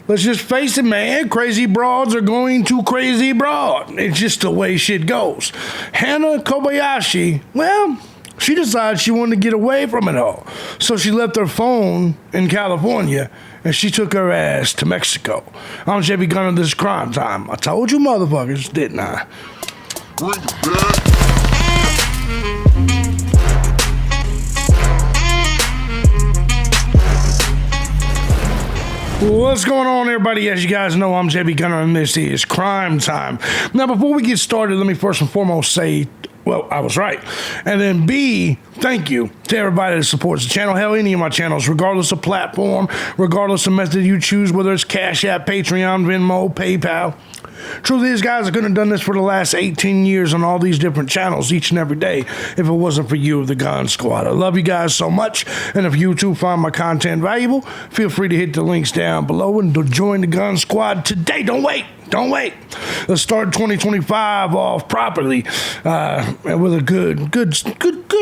Let's just face it, man. Crazy broads are going to crazy broad. It's just the way shit goes. Hannah Kobayashi, well, she decided she wanted to get away from it all. So she left her phone in California and she took her ass to Mexico. I'm JB Gunner, this is Crime Time. I told you motherfuckers, didn't I? Bring it back. What's going on, everybody? As you guys know, I'm JB Gunner, and this is Crime Time. Now, before we get started, let me first and foremost say, well, I was right. And then B, thank you to everybody that supports the channel. Hell, any of my channels, regardless of platform, regardless of method you choose, whether it's Cash App, Patreon, Venmo, PayPal. Truth is, guys, I couldn't have done this for the last 18 years on all these different channels each and every day if it wasn't for you, the Gun Squad. I love you guys so much, and if you too find my content valuable, feel free to hit the links down below and to join the Gun Squad today. Don't wait. Don't wait. Let's start 2025 off properly and with a good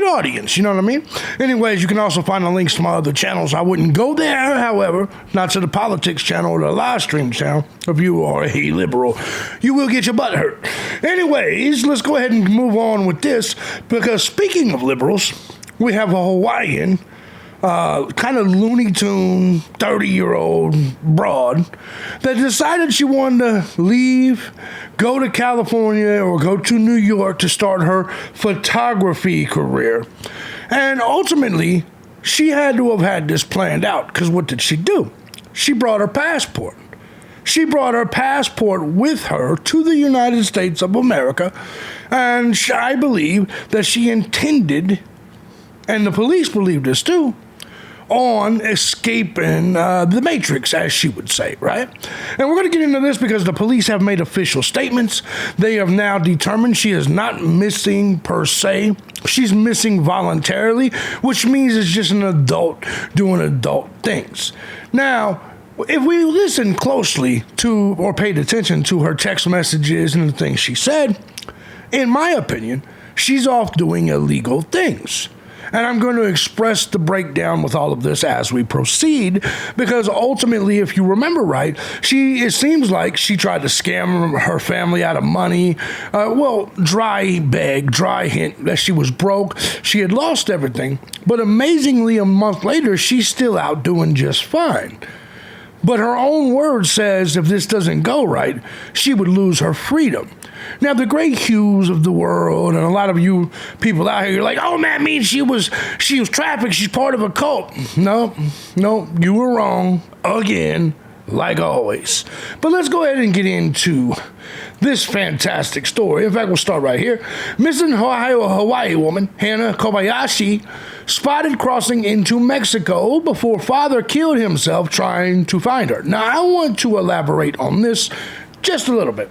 audience. You know what I mean? Anyways, you can also find the links to my other channels. I wouldn't go there, however, not to the politics channel or the live stream channel. If you are a liberal, you will get your butt hurt. Anyways, let's go ahead and move on with this, because speaking of liberals, we have a Hawaiian kind of Looney Tune 30-year-old broad that decided she wanted to leave, go to California or go to New York to start her photography career. And ultimately, she had to have had this planned out, because what did she do? She brought her passport. She brought her passport with her to the United States of America, and I believe that she intended, and the police believe this too, on escaping the Matrix, as she would say, right? And we're going to get into this because the police have made official statements. They have now determined she is not missing per se. She's missing voluntarily, which means it's just an adult doing adult things. Now, if we listen closely to or paid attention to her text messages and the things she said, in my opinion, she's off doing illegal things. And I'm going to express the breakdown with all of this as we proceed, because ultimately, if you remember right, it seems like she tried to scam her family out of money. Dry hint that she was broke. She had lost everything. But amazingly, a month later, she's still out doing just fine. But her own word says if this doesn't go right, she would lose her freedom. Now, the great Hughes of the world, and a lot of you people out here, you're like, oh, man, means she was trafficked. She's part of a cult. No, you were wrong again, like always. But let's go ahead and get into this fantastic story. In fact, we'll start right here. Missing Hawaii woman, Hannah Kobayashi, spotted crossing into Mexico before father killed himself trying to find her. Now, I want to elaborate on this just a little bit,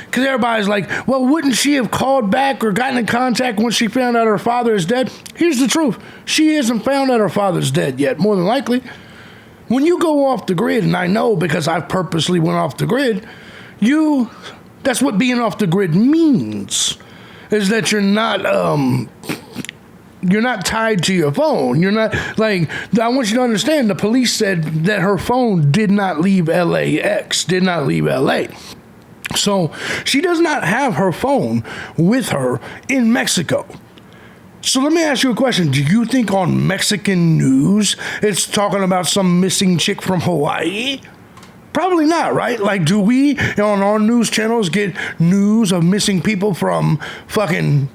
because everybody's like, well, wouldn't she have called back or gotten in contact when she found out her father is dead? Here's the truth. She hasn't found out her father's dead yet, more than likely. When you go off the grid, and I know because I purposely went off the grid, that's what being off the grid means, is that you're not tied to your phone. You're not, like, I want you to understand, the police said that her phone did not leave LAX, did not leave LA. So she does not have her phone with her in Mexico. So let me ask you a question. Do you think on Mexican news it's talking about some missing chick from Hawaii? Probably not, right? Like, do we on our news channels get news of missing people from fucking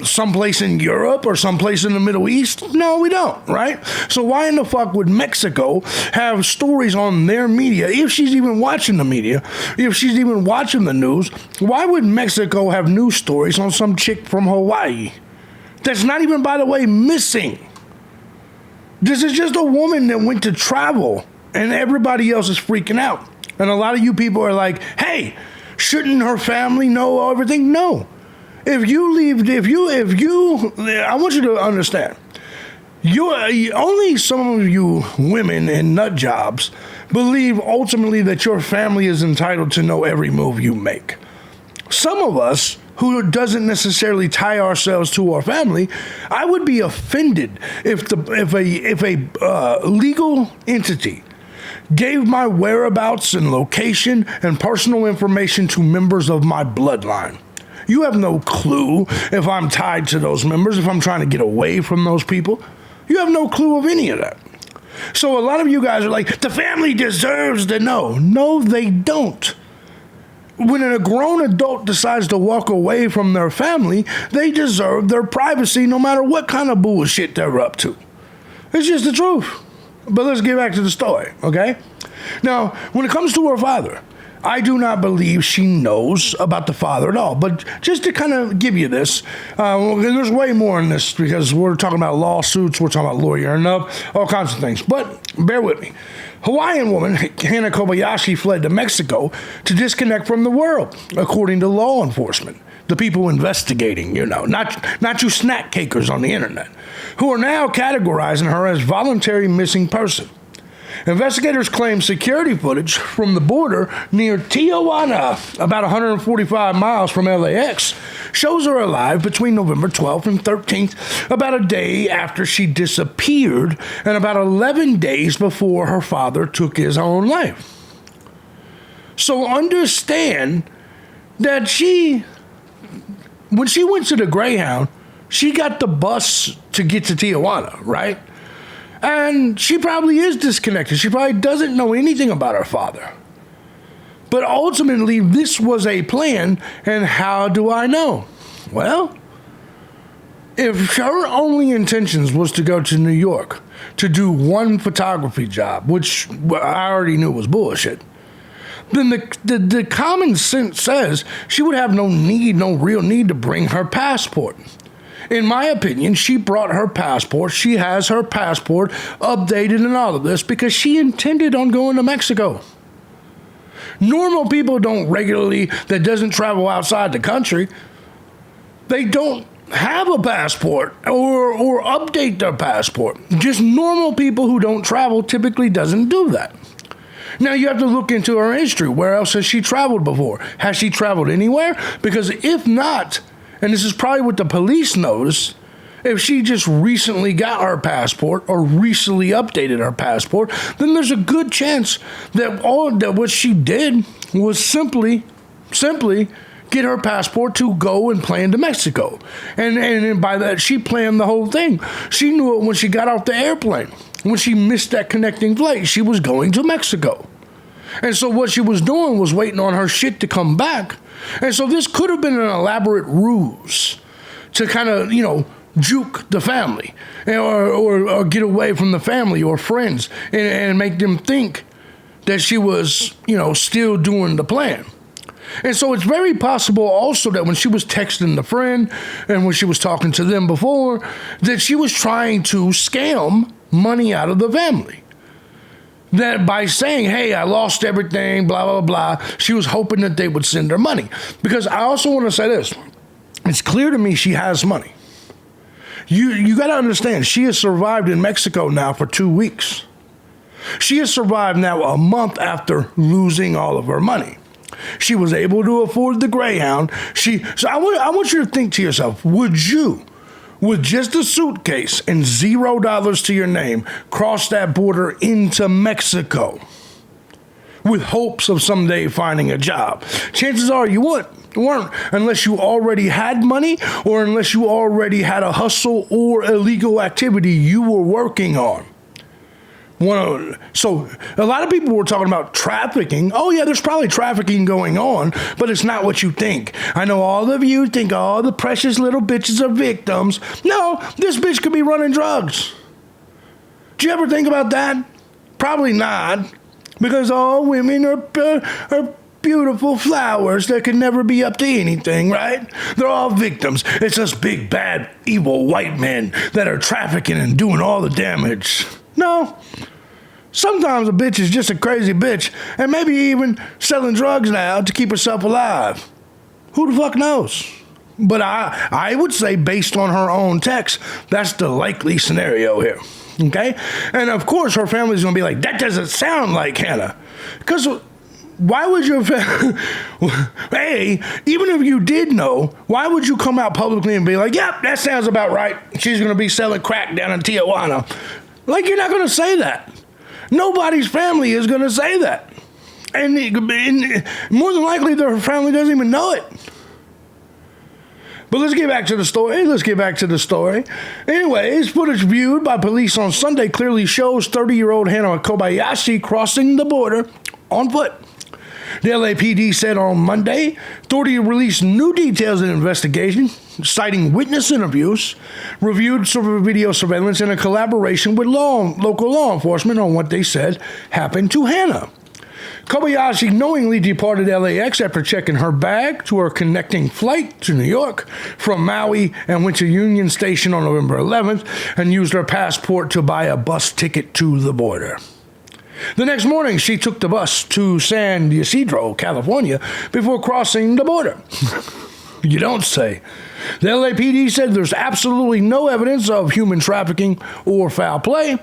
someplace in Europe or someplace in the Middle East? No, we don't, right? So why in the fuck would Mexico have stories on their media, if she's even watching the media, if she's even watching the news? Why would Mexico have news stories on some chick from Hawaii that's not even, by the way, missing? This is just a woman that went to travel, and everybody else is freaking out. And a lot of you people are like, hey, shouldn't her family know everything? No. I want you to understand, only some of you women in nut jobs believe ultimately that your family is entitled to know every move you make. Some of us who doesn't necessarily tie ourselves to our family, I would be offended if a legal entity gave my whereabouts and location and personal information to members of my bloodline. You have no clue if I'm tied to those members, if I'm trying to get away from those people. You have no clue of any of that. So a lot of you guys are like, the family deserves to know. No, they don't. When a grown adult decides to walk away from their family, they deserve their privacy no matter what kind of bullshit they're up to. It's just the truth. But let's get back to the story, okay? Now, when it comes to her father, I do not believe she knows about the father at all. But just to kind of give you this, there's way more in this because we're talking about lawsuits, we're talking about lawyering up, all kinds of things. But bear with me. Hawaiian woman Hannah Kobayashi fled to Mexico to disconnect from the world, according to law enforcement. The people investigating, not you snack cakers on the internet, who are now categorizing her as voluntary missing person. Investigators claim security footage from the border near Tijuana, about 145 miles from LAX, shows her alive between November 12th and 13th, about a day after she disappeared and about 11 days before her father took his own life. So understand that when she went to the Greyhound, she got the bus to get to Tijuana, right? And she probably is disconnected. She probably doesn't know anything about her father. But ultimately, this was a plan, and how do I know? Well, if her only intentions was to go to New York to do one photography job, which I already knew was bullshit, then the common sense says she would have no real need to bring her passport. In my opinion, she brought her passport. She has her passport updated and all of this because she intended on going to Mexico. Normal people that doesn't travel outside the country, they don't have a passport or update their passport. Just normal people who don't travel typically doesn't do that. Now you have to look into her history. Where else has she traveled before? Has she traveled anywhere? Because if not, and this is probably what the police noticed, if she just recently got her passport or recently updated her passport, then there's a good chance that what she did was simply get her passport to go and plan to Mexico. And by that, she planned the whole thing. She knew it when she got off the airplane. When she missed that connecting flight, she was going to Mexico. And so what she was doing was waiting on her shit to come back. And so this could have been an elaborate ruse to kind of, juke the family or get away from the family or friends and make them think that she was, still doing the plan. And so it's very possible also that when she was texting the friend and when she was talking to them before, that she was trying to scam money out of the family. That by saying, hey, I lost everything, blah, blah, blah, she was hoping that they would send her money. Because I also want to say this. It's clear to me she has money. You got to understand, she has survived in Mexico now for 2 weeks. She has survived now a month after losing all of her money. She was able to afford the Greyhound. So I want you to think to yourself, would you, with just a suitcase and $0 to your name, cross that border into Mexico with hopes of someday finding a job? Chances are you weren't, unless you already had money or unless you already had a hustle or illegal activity you were working on. So a lot of people were talking about trafficking. Oh yeah, there's probably trafficking going on, but it's not what you think. I know all of you think all the precious little bitches are victims. No, this bitch could be running drugs. Do you ever think about that? Probably not, because all women are beautiful flowers that can never be up to anything, right? They're all victims. It's us big, bad, evil white men that are trafficking and doing all the damage. No. Sometimes a bitch is just a crazy bitch and maybe even selling drugs now to keep herself alive. Who the fuck knows? But I would say, based on her own text, that's the likely scenario here. Okay? And of course, her family's going to be like, that doesn't sound like Hannah. Because why would your hey, even if you did know, why would you come out publicly and be like, yep, that sounds about right. She's going to be selling crack down in Tijuana. Like, you're not going to say that. Nobody's family is going to say that. And more than likely, their family doesn't even know it. But let's get back to the story. Anyways, footage viewed by police on Sunday clearly shows 30-year-old Hana Kobayashi crossing the border on foot. The LAPD said on Monday, authorities released new details in the investigation, citing witness interviews, reviewed video surveillance, and a collaboration with local law enforcement on what they said happened to Hana. Kobayashi knowingly departed LAX after checking her bag to her connecting flight to New York from Maui and went to Union Station on November 11th and used her passport to buy a bus ticket to the border. The next morning, she took the bus to San Ysidro, California, before crossing the border. You don't say. The LAPD said there's absolutely no evidence of human trafficking or foul play,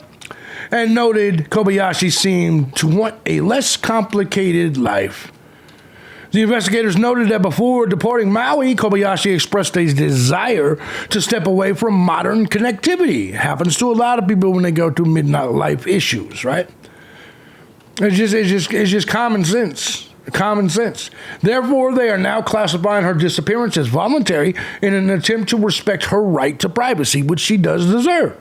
and noted Kobayashi seemed to want a less complicated life. The investigators noted that before departing Maui, Kobayashi expressed a desire to step away from modern connectivity. It happens to a lot of people when they go through midnight life issues, right? It's just common sense. Common sense. Therefore, they are now classifying her disappearance as voluntary in an attempt to respect her right to privacy, which she does deserve.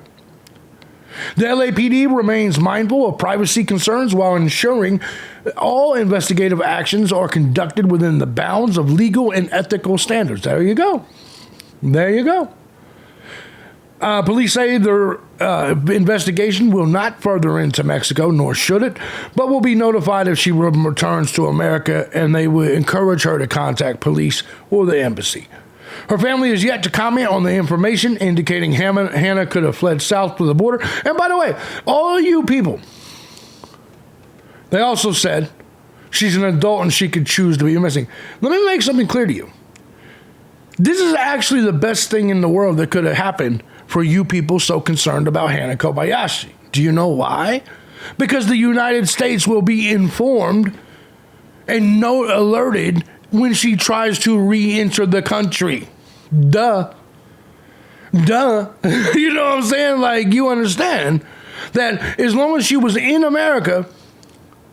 The LAPD remains mindful of privacy concerns while ensuring all investigative actions are conducted within the bounds of legal and ethical standards. There you go. There you go. Police say their investigation will not further into Mexico, nor should it, but will be notified if she returns to America, and they will encourage her to contact police or the embassy. Her family is yet to comment on the information indicating Hana could have fled south to the border. And by the way, all you people, they also said she's an adult and she could choose to be missing. Let me make something clear to you. This is actually the best thing in the world that could have happened for you people so concerned about Hana Kobayashi. Do you know why? Because the United States will be informed and alerted when she tries to re-enter the country. Duh. You know what I'm saying? Like, you understand that as long as she was in America,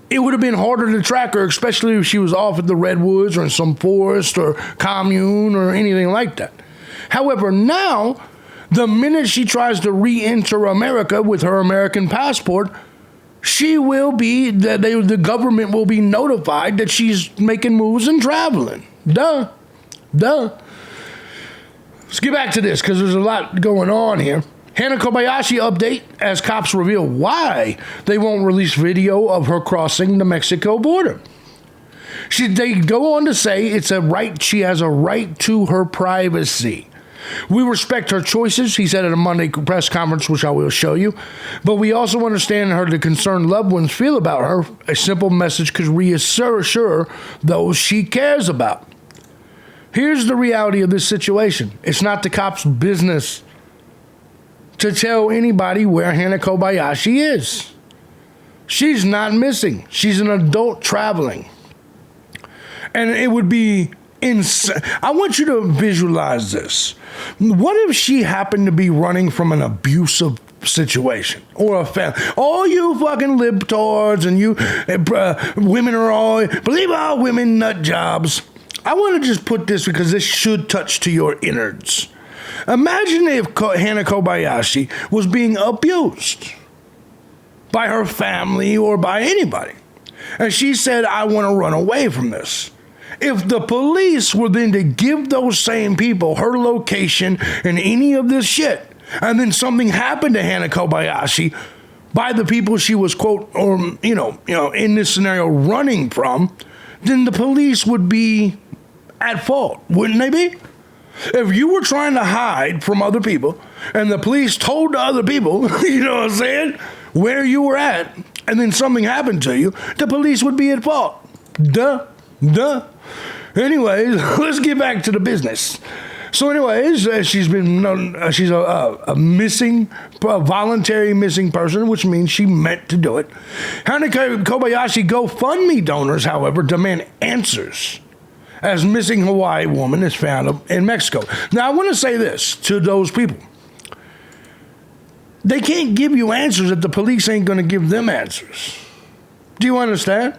it would have been harder to track her, especially if she was off at the Redwoods or in some forest or commune or anything like that. However, now, the minute she tries to re-enter America with her American passport, the government will be notified that she's making moves and traveling. Duh. Let's get back to this because there's a lot going on here. Hana Kobayashi update as cops reveal why they won't release video of her crossing the Mexico border. They go on to say she has a right to her privacy. We respect her choices, he said at a Monday press conference, which I will show you. But we also understand how the concerned loved ones feel about her. A simple message could reassure those she cares about. Here's the reality of this situation. It's not the cops' business to tell anybody where Hana Kobayashi is. She's not missing. She's an adult traveling. And it would be insane. I want you to visualize this. What if she happened to be running from an abusive situation or a family? All you fucking libtards and you women are believe all women nut jobs. I want to just put this because this should touch to your innards. Imagine if Hana Kobayashi was being abused by her family or by anybody. And she said, I want to run away from this. If the police were then to give those same people her location and any of this shit, and then something happened to Hana Kobayashi by the people she was, quote, or, in this scenario, running from, then the police would be at fault, wouldn't they be? If you were trying to hide from other people and the police told the other people, you know what I'm saying, where you were at, and then something happened to you, the police would be at fault. Duh. Anyways, let's get back to the business. So anyways, she's a voluntary missing person, which means she meant to do it. Hana Kobayashi GoFundMe donors, however, demand answers as missing Hawaii woman is found in Mexico. Now, I want to say this to those people. They can't give you answers if the police ain't going to give them answers. Do you understand?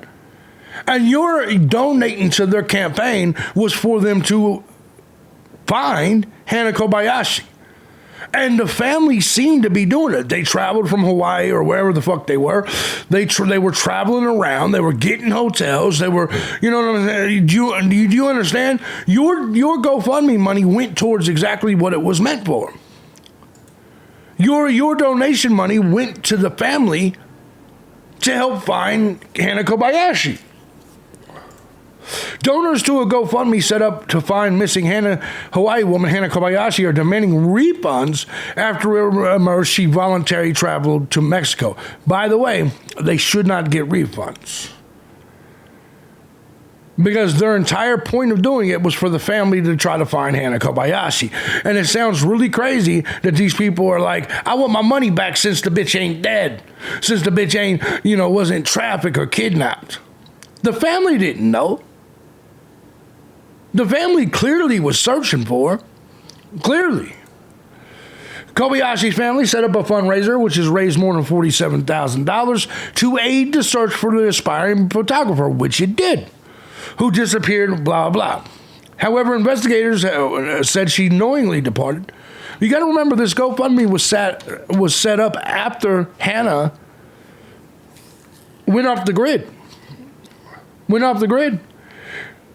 And your donating to their campaign was for them to find Hannah Kobayashi. And the family seemed to be doing it. They traveled from Hawaii or wherever the fuck they were. They were traveling around. They were getting hotels. They were, you know what I'm saying? Do you understand? Your GoFundMe money went towards exactly what it was meant for. Your donation money went to the family to help find Hannah Kobayashi. Donors to a GoFundMe set up to find missing Hawaii woman Hannah Kobayashi are demanding refunds after it emerged she voluntarily traveled to Mexico. By the way, they should not get refunds, because their entire point of doing it was for the family to try to find Hannah Kobayashi. And it sounds really crazy that these people are like, I want my money back since the bitch ain't dead, since the bitch ain't, wasn't trafficked or kidnapped. The family didn't know. The family clearly was searching for her. Clearly. Kobayashi's family set up a fundraiser, which has raised more than $47,000 to aid the search for the aspiring photographer, which it did, who disappeared, blah, blah. However, investigators said she knowingly departed. You got to remember, this GoFundMe was set up after Hannah went off the grid.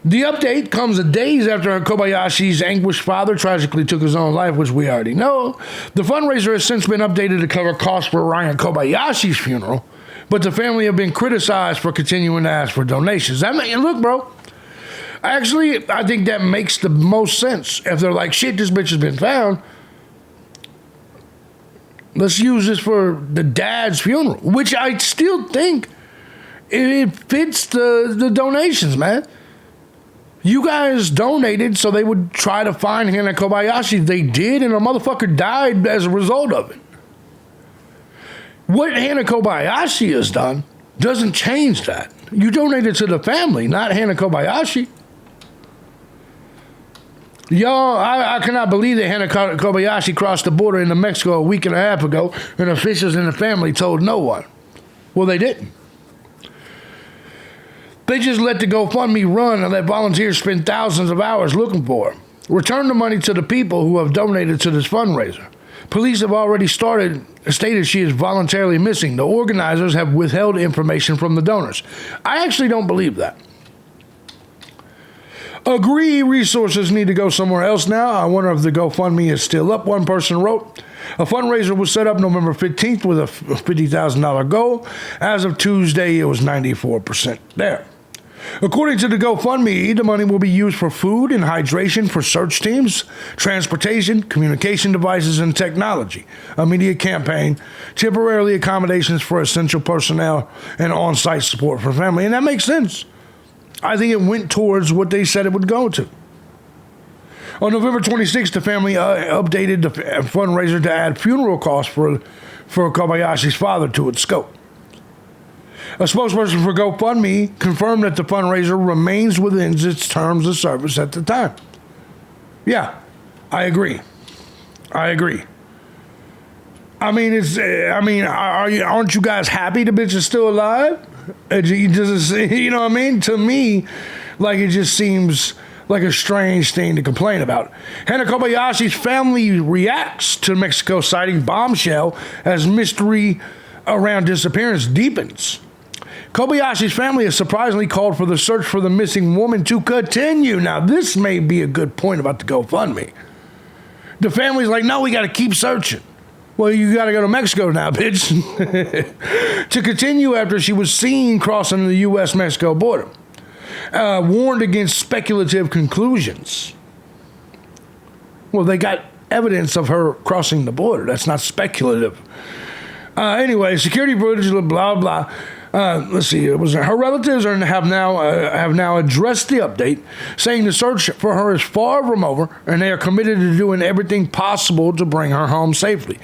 The update comes days after Kobayashi's anguished father tragically took his own life, which we already know. The fundraiser has since been updated to cover costs for Ryan Kobayashi's funeral, but the family have been criticized for continuing to ask for donations. Look, bro, actually, I think that makes the most sense. If they're like, shit, this bitch has been found, let's use this for the dad's funeral, which I still think it fits the donations, man. You guys donated so they would try to find Hannah Kobayashi. They did, and a motherfucker died as a result of it. What Hannah Kobayashi has done doesn't change that. You donated to the family, not Hannah Kobayashi. Y'all, I cannot believe that Hannah Kobayashi crossed the border into Mexico a week and a half ago, and officials in the family told no one. Well, they didn't. They just let the GoFundMe run and let volunteers spend thousands of hours looking for her. Return the money to the people who have donated to this fundraiser. Police have already stated she is voluntarily missing. The organizers have withheld information from the donors. I actually don't believe that. Agree, resources need to go somewhere else now. I wonder if the GoFundMe is still up, one person wrote. A fundraiser was set up November 15th with a $50,000 goal. As of Tuesday, it was 94% there. According to the GoFundMe, the money will be used for food and hydration for search teams, transportation, communication devices, and technology, a media campaign, temporarily accommodations for essential personnel, and on-site support for family. And that makes sense. I think it went towards what they said it would go to. On November 26th, the family updated the fundraiser to add funeral costs for Kobayashi's father to its scope. A spokesperson for GoFundMe confirmed that the fundraiser remains within its terms of service at the time. Yeah, I agree. I mean, aren't you guys happy the bitch is still alive? You know what I mean? To me, like, it just seems like a strange thing to complain about. Hannah Kobayashi's family reacts to Mexico citing bombshell as mystery around disappearance deepens. Kobayashi's family has surprisingly called for the search for the missing woman to continue. Now, this may be a good point about the GoFundMe. The family's like, no, we got to keep searching. Well, you got to go to Mexico now, bitch. To continue after she was seen crossing the U.S.-Mexico border. Warned against speculative conclusions. Well, they got evidence of her crossing the border. That's not speculative. Anyway, security footage, blah, blah. Let's see. Her relatives have now addressed the update, saying the search for her is far from over, and they are committed to doing everything possible to bring her home safely.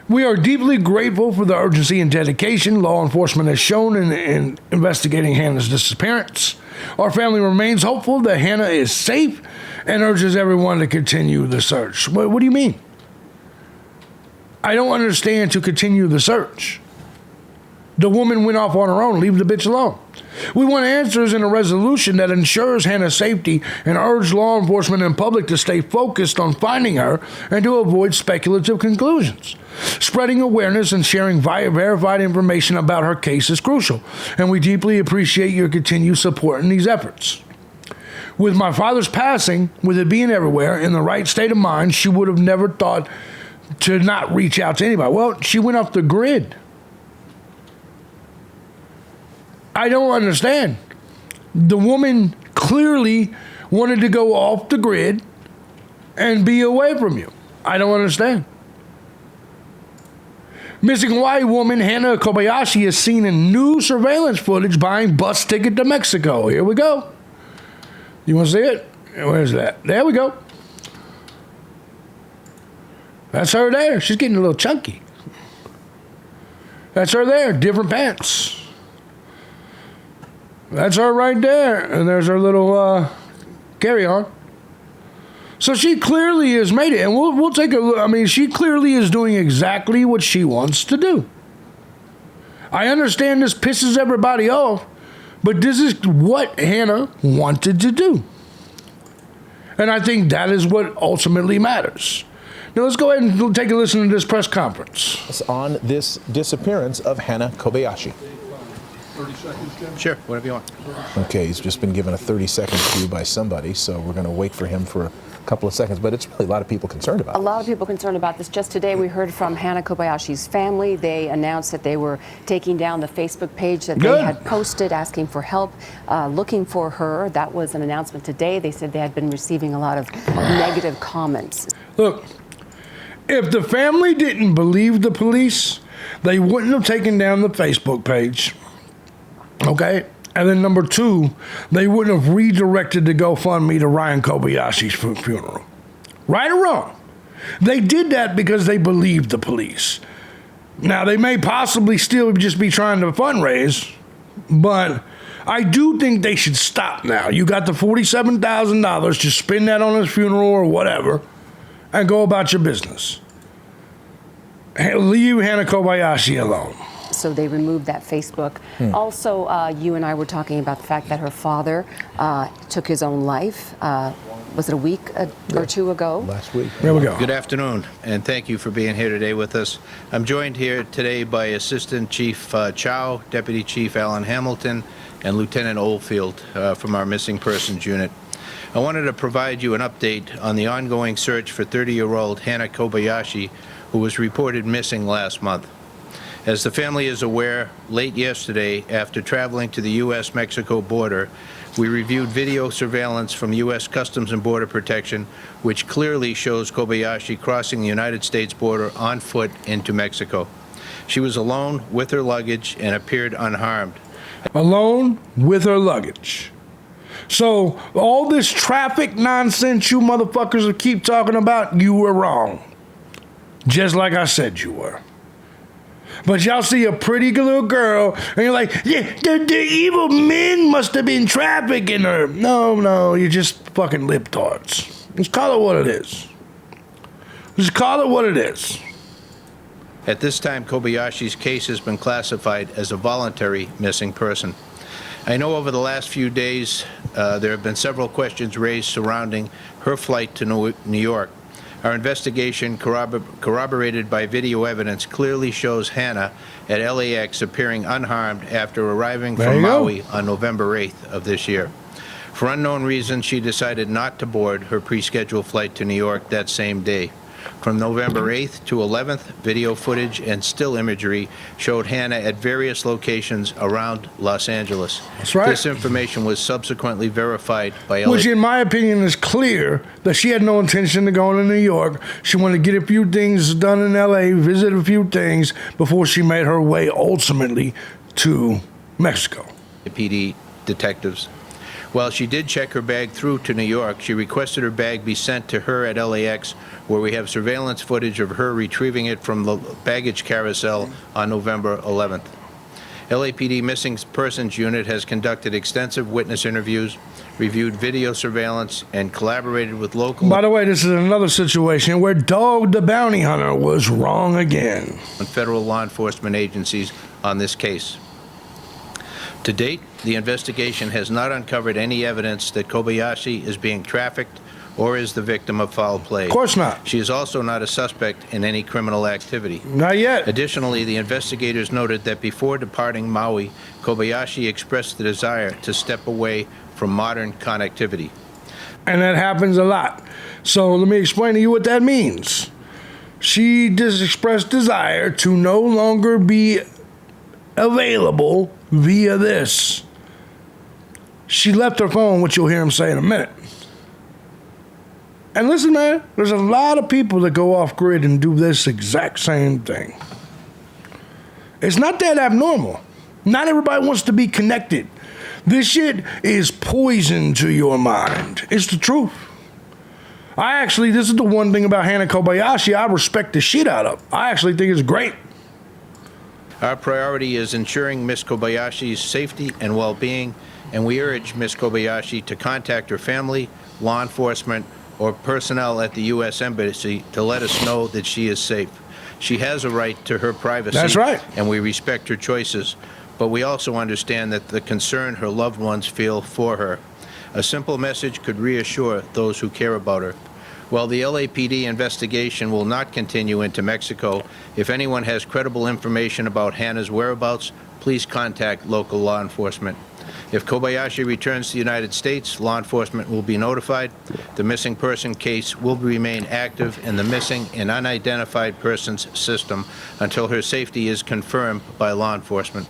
We are deeply grateful for the urgency and dedication law enforcement has shown in investigating Hannah's disappearance. Our family remains hopeful that Hannah is safe and urges everyone to continue the search. What do you mean? I don't understand to continue the search. The woman went off on her own. Leave the bitch alone. We want answers in a resolution that ensures Hannah's safety and urge law enforcement and public to stay focused on finding her and to avoid speculative conclusions. Spreading awareness and sharing verified information about her case is crucial, and we deeply appreciate your continued support in these efforts. With my father's passing, with it being everywhere, in the right state of mind, she would have never thought to not reach out to anybody. Well, she went off the grid. I don't understand. The woman clearly wanted to go off the grid and be away from you. I don't understand. Missing Hawaii woman Hannah Kobayashi is seen in new surveillance footage buying bus ticket to Mexico. Here we go. You want to see it? Where's that? There we go. That's her there. She's getting a little chunky. That's her there. Different pants. That's her right there. And there's her little carry-on. So she clearly has made it. And we'll take a look. I mean, she clearly is doing exactly what she wants to do. I understand this pisses everybody off, but this is what Hannah wanted to do. And I think that is what ultimately matters. Now let's go ahead and take a listen to this press conference. On this disappearance of Hannah Kobayashi. 30 seconds, Jim? Sure, whatever you want. Okay, he's just been given a 30-second cue by somebody, so we're going to wait for him for a couple of seconds. But it's really a lot of people concerned about it. A lot of people concerned about this. Just today, we heard from Hannah Kobayashi's family. They announced that they were taking down the Facebook page that they had posted asking for help, looking for her. That was an announcement today. They said they had been receiving a lot of negative comments. Look, if the family didn't believe the police, they wouldn't have taken down the Facebook page. Okay? And then number two, they wouldn't have redirected the GoFundMe to Ryan Kobayashi's funeral. Right or wrong? They did that because they believed the police. Now, they may possibly still just be trying to fundraise, but I do think they should stop now. You got the $47,000, just spend that on his funeral or whatever, and go about your business. Leave Hannah Kobayashi alone. So they removed that Facebook. Also, you and I were talking about the fact that her father took his own life. Was it a week or two ago? Last week. There we go. Good afternoon, and thank you for being here today with us. I'm joined here today by Assistant Chief Chow, Deputy Chief Alan Hamilton, and Lieutenant Oldfield from our Missing Persons Unit. I wanted to provide you an update on the ongoing search for 30-year-old Hannah Kobayashi, who was reported missing last month. As the family is aware, late yesterday, after traveling to the U.S.-Mexico border, we reviewed video surveillance from U.S. Customs and Border Protection, which clearly shows Kobayashi crossing the United States border on foot into Mexico. She was alone with her luggage and appeared unharmed. Alone with her luggage. So all this traffic nonsense you motherfuckers keep talking about, you were wrong. Just like I said you were. But y'all see a pretty little girl, and you're like, yeah, the evil men must have been trafficking her. No, you're just fucking libtards. Just call it what it is. Just call it what it is. At this time, Kobayashi's case has been classified as a voluntary missing person. I know over the last few days there have been several questions raised surrounding her flight to New York. Our investigation, corroborated by video evidence, clearly shows Hannah at LAX appearing unharmed after arriving from Maui on November 8th of this year. For unknown reasons, she decided not to board her pre-scheduled flight to New York that same day. From November 8th to 11th, video footage and still imagery showed Hannah at various locations around Los Angeles. That's right. This information was subsequently verified by Which, in my opinion, is clear that she had no intention of going to New York. She wanted to get a few things done in L.A., visit a few things before she made her way ultimately to Mexico. PD detectives. While she did check her bag through to New York, she requested her bag be sent to her at LAX, where we have surveillance footage of her retrieving it from the baggage carousel on November 11th. LAPD Missing Persons Unit has conducted extensive witness interviews, reviewed video surveillance, and collaborated with local By the way, this is another situation where Dog the Bounty Hunter was wrong again. and federal law enforcement agencies on this case. To date, the investigation has not uncovered any evidence that Kobayashi is being trafficked or is the victim of foul play. Of course not. She is also not a suspect in any criminal activity. Not yet. Additionally, the investigators noted that before departing Maui, Kobayashi expressed the desire to step away from modern connectivity. And that happens a lot. So let me explain to you what that means. She just expressed desire to no longer be available via this. She left her phone, which you'll hear him say in a minute. And listen, man, there's a lot of people that go off grid and do this exact same thing. It's not that abnormal. Not everybody wants to be connected. This shit is poison to your mind. It's the truth. This is the one thing about Hana Kobayashi I respect the shit out of. I actually think it's great. Our priority is ensuring Ms. Kobayashi's safety and well-being, and we urge Ms. Kobayashi to contact her family, law enforcement, or personnel at the U.S. Embassy to let us know that she is safe. She has a right to her privacy. That's right. And we respect her choices, but we also understand that the concern her loved ones feel for her. A simple message could reassure those who care about her. While the LAPD investigation will not continue into Mexico, if anyone has credible information about Hannah's whereabouts, please contact local law enforcement. If Kobayashi returns to the United States, law enforcement will be notified. The missing person case will remain active in the missing and unidentified persons system until her safety is confirmed by law enforcement.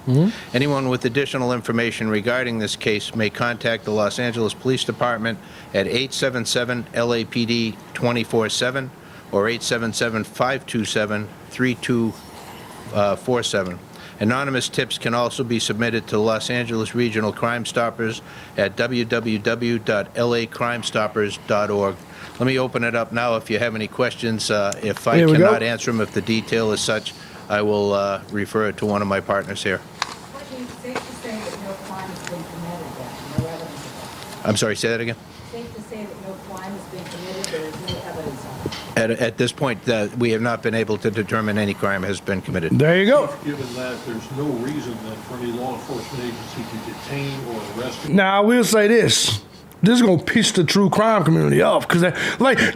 Anyone with additional information regarding this case may contact the Los Angeles Police Department at 877-LAPD-24-7 or 877-527-3247. Anonymous tips can also be submitted to Los Angeles Regional Crime Stoppers at www.lacrimestoppers.org. Let me open it up now if you have any questions. If I cannot answer them, if the detail is such, I will refer it to one of my partners here. Safe to say that no crime has been committed yet, no evidence of that. I'm sorry, say that again? Safe to say that no crime has been committed, there is no evidence of it. At this point, we have not been able to determine any crime has been committed. There you go. Given that there's no reason then for any law enforcement agency to detain or arrest him. Now, I will say this. This is going to piss the true crime community off because, there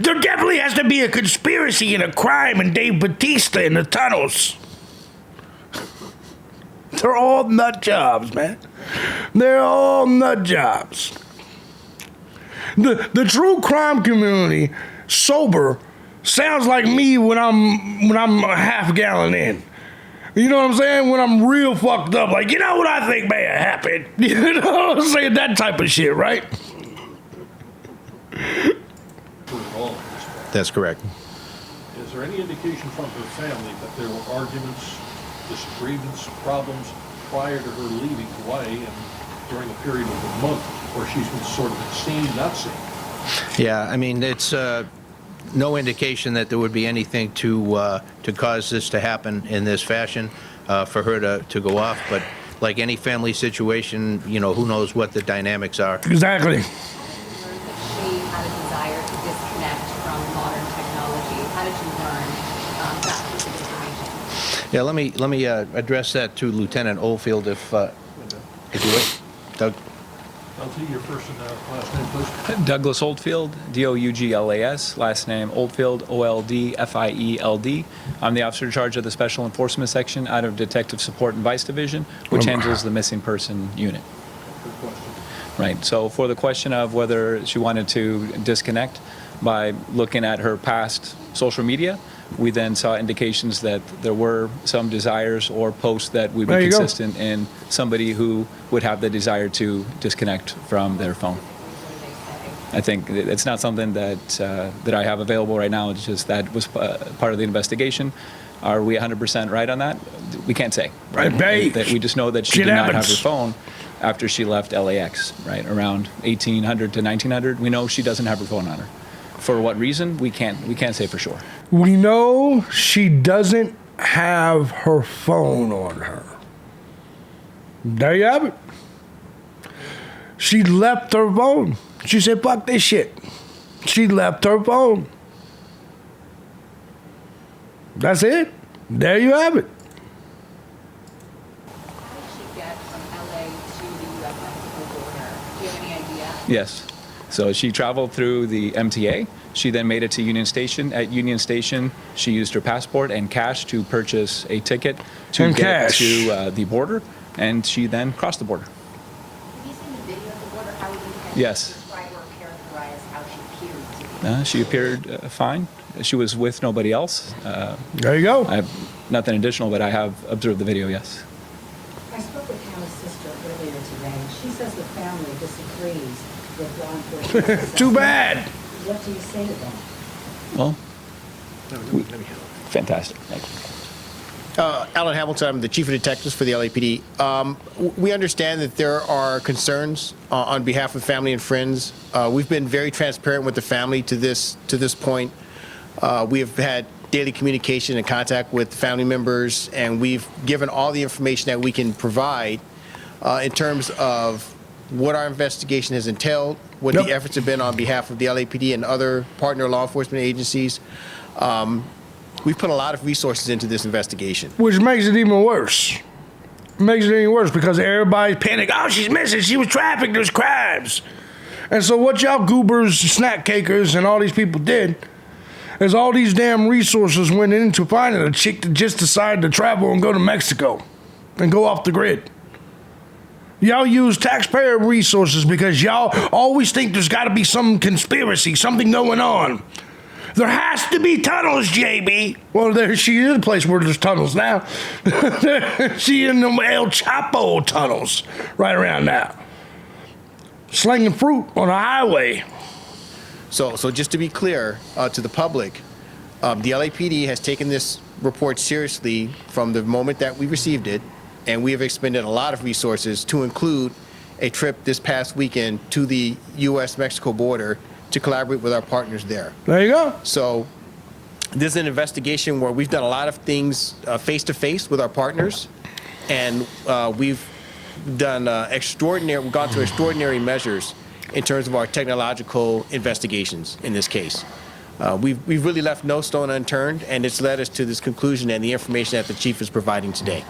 definitely has to be a conspiracy and a crime in Dave Bautista in the tunnels. They're all nut jobs, man. They're all nut jobs. The true crime community, sober, sounds like me when I'm a half gallon in. You know what I'm saying? When I'm real fucked up, like, you know what I think may have happened? You know what I'm saying? That type of shit, right? That's correct. Is there any indication from her family that there were arguments, disagreements, problems prior to her leaving Hawaii and during a period of a month where she's been sort of seen, not seen? Yeah, I mean, it's no indication that there would be anything to cause this to happen in this fashion for her to go off. But like any family situation, you know, who knows what the dynamics are. Exactly. She had a desire to disconnect from modern technology. How did you learn that piece of information? Yeah, let me address that to Lieutenant Oldfield if you would. Doug. I'll tell you your first and last name, please. Douglas Oldfield, Douglas, last name Oldfield, Oldfield. I'm the officer in charge of the Special Enforcement Section out of Detective Support and Vice Division, which handles the missing person unit. Good question. Right, so for the question of whether she wanted to disconnect, by looking at her past social media, we then saw indications that there were some desires or posts that would be consistent in somebody who would have the desire to disconnect from their phone. I think it's not something that I have available right now. It's just that was part of the investigation. Are we 100% right on that? We can't say. Right? We just know that she did not have her phone after she left LAX, right, around 1800 to 1900. We know she doesn't have her phone on her. For what reason? We can't say for sure. We know she doesn't have her phone on her. There you have it. She left her phone. She said, fuck this shit. She left her phone. That's it. There you have it. How did she get from LA to the U.S.-Mexico border? Do you have any idea? Yes. So she traveled through the MTA. She then made it to Union Station. At Union Station, she used her passport and cash to purchase a ticket to And get cash. to the border, and she then crossed the border. Have you seen the video of the border? How would you Yes. describe or characterize how she appeared to be? She appeared fine. She was with nobody else. There you go. I have nothing additional, but I have observed the video, yes. I spoke with Hannah's sister earlier today. She says the family disagrees with law enforcement. Too bad. What do you say to them? Well, fantastic. Thank you. Alan Hamilton, I'm the chief of detectives for the LAPD. We understand that there are concerns on behalf of family and friends. We've been very transparent with the family to this point. We have had daily communication and contact with family members, and we've given all the information that we can provide in terms of what our investigation has entailed, what Yep. the efforts have been on behalf of the LAPD and other partner law enforcement agencies. We've put a lot of resources into this investigation. Which makes it even worse. Makes it even worse because everybody's panicked. Oh, she's missing. She was trafficked. There's crimes. And so what y'all goobers, snack cakers, and all these people did is all these damn resources went into finding a chick that just decided to travel and go to Mexico and go off the grid. Y'all use taxpayer resources because y'all always think there's got to be some conspiracy, something going on. There has to be tunnels, JB. Well, there she is, a place where there's tunnels now. She in the El Chapo tunnels right around now. Slinging fruit on a highway. So just to be clear to the public, the LAPD has taken this report seriously from the moment that we received it, and we have expended a lot of resources to include a trip this past weekend to the U.S.-Mexico border to collaborate with our partners there. There you go. So this is an investigation where we've done a lot of things face-to-face with our partners, and we've done we've gone to extraordinary measures in terms of our technological investigations in this case. We've really left no stone unturned, and it's led us to this conclusion and the information that the chief is providing today.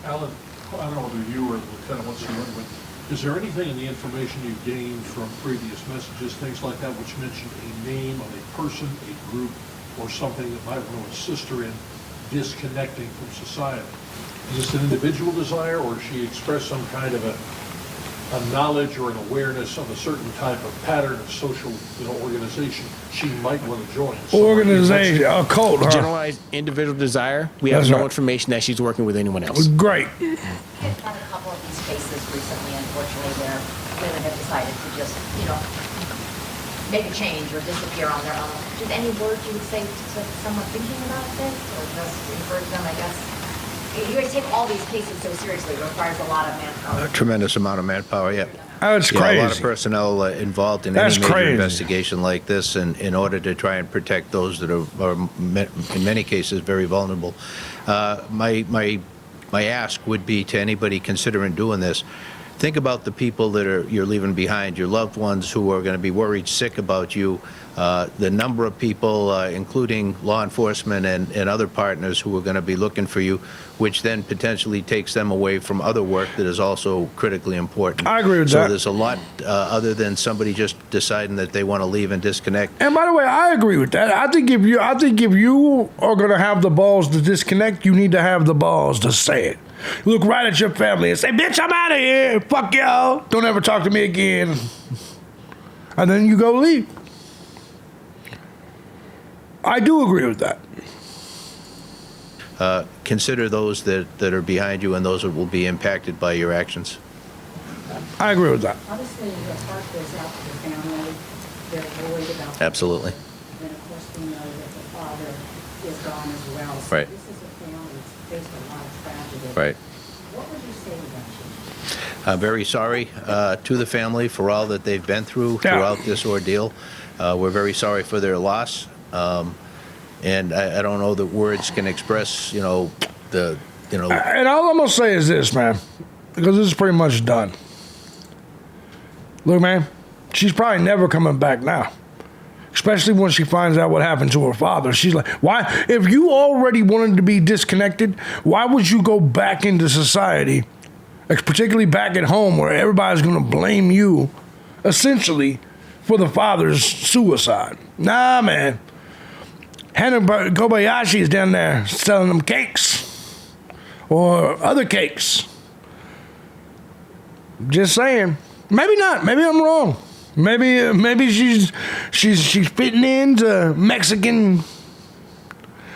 Alan, I don't know whether you or the lieutenant wants to run, but is there anything in the information you gained from previous messages, things like that, which mentioned a name of a person, a group, or something that might want to assist her in disconnecting from society? Is this an individual desire, or does she express some kind of a knowledge or an awareness of a certain type of pattern of social, organization she might want to join? Organization, a cult, huh? Generalized individual desire, we have That's no right. information that she's working with anyone else. Great. We've had a couple of these cases recently, unfortunately, where women have decided to just, make a change or disappear on their own. Just any words you would say to someone thinking about this, or just encourage them, I guess? You guys take all these cases so seriously. It requires a lot of manpower. A tremendous amount of manpower, yeah. That's Yeah, crazy. a lot of personnel involved in That's any major crazy. investigation like this, and in order to try and protect those that are in many cases very vulnerable. My ask would be to anybody considering doing this, think about the people that you're leaving behind, your loved ones who are going to be worried sick about you, the number of people, including law enforcement and other partners who are going to be looking for you, which then potentially takes them away from other work that is also critically important. I agree with so that. So there's a lot other than somebody just deciding that they want to leave and disconnect. And by the way, I agree with that. I think if you are going to have the balls to disconnect, you need to have the balls to say it. Look right at your family and say, bitch, I'm out of here. Fuck y'all. Don't ever talk to me again. And then you go leave. I do agree with that. Consider those that are behind you and those that will be impacted by your actions. I agree with that. Obviously, the heart goes out to the family. They're worried about the Absolutely. And of course, we know that the father is gone as well. So Right. this is a family that's faced a lot of tragedy. Right. What would you say to them, Chief? I'm very sorry to the family for all that they've been through Yeah. throughout this ordeal. We're very sorry for their loss. And I don't know that words can express, And all I'm going to say is this, man. because this is pretty much done. Look, man, she's probably never coming back now. Especially when she finds out what happened to her father. She's like, why? If you already wanted to be disconnected, why would you go back into society, particularly back at home where everybody's going to blame you, essentially, for the father's suicide? Nah, man. Hannah Kobayashi is down there selling them cakes or other cakes. Just saying. Maybe not. Maybe I'm wrong. Maybe she's fitting into Mexican,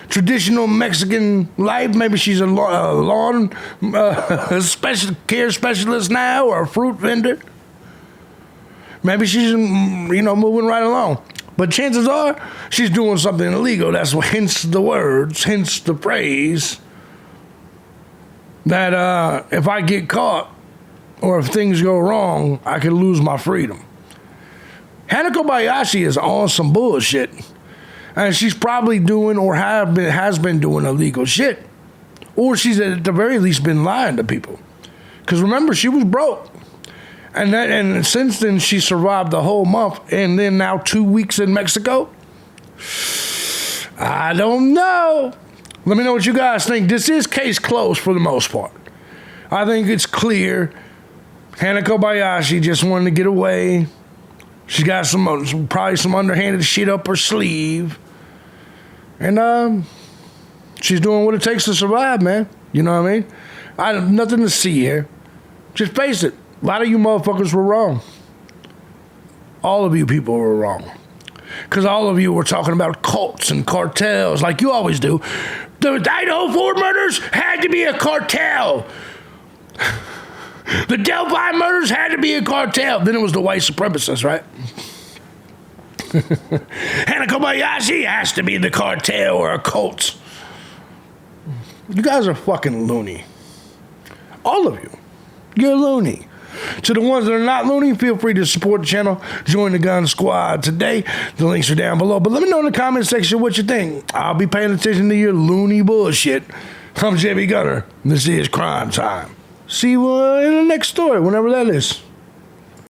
traditional Mexican life. Maybe she's a lawn special care specialist now, or a fruit vendor. Maybe she's moving right along. But chances are she's doing something illegal. That's hence the words, hence the phrase that if I get caught or if things go wrong, I could lose my freedom. Hannah Kobayashi is on some bullshit, and she's probably doing or has been doing illegal shit, or she's at the very least been lying to people. Because remember, she was broke, and since then she survived the whole month, and then now 2 weeks in Mexico. I don't know. Let me know what you guys think. This is case closed for the most part. I think it's clear. Hannah Kobayashi just wanted to get away. She's got probably some underhanded shit up her sleeve. And she's doing what it takes to survive, man. You know what I mean? I have nothing to see here. Just face it. A lot of you motherfuckers were wrong. All of you people were wrong. Because all of you were talking about cults and cartels like you always do. The Idaho 4 murders had to be a cartel. The Delphi murders had to be a cartel. Then it was the white supremacists, right? Hannah Kobayashi has to be the cartel or a cult. You guys are fucking loony. All of you. You're loony. To the ones that are not loony, feel free to support the channel. Join the Gun Squad today. The links are down below. But let me know in the comment section what you think. I'll be paying attention to your loony bullshit. I'm JB Gunner. This is Crime Time. See you in the next story, whenever that is.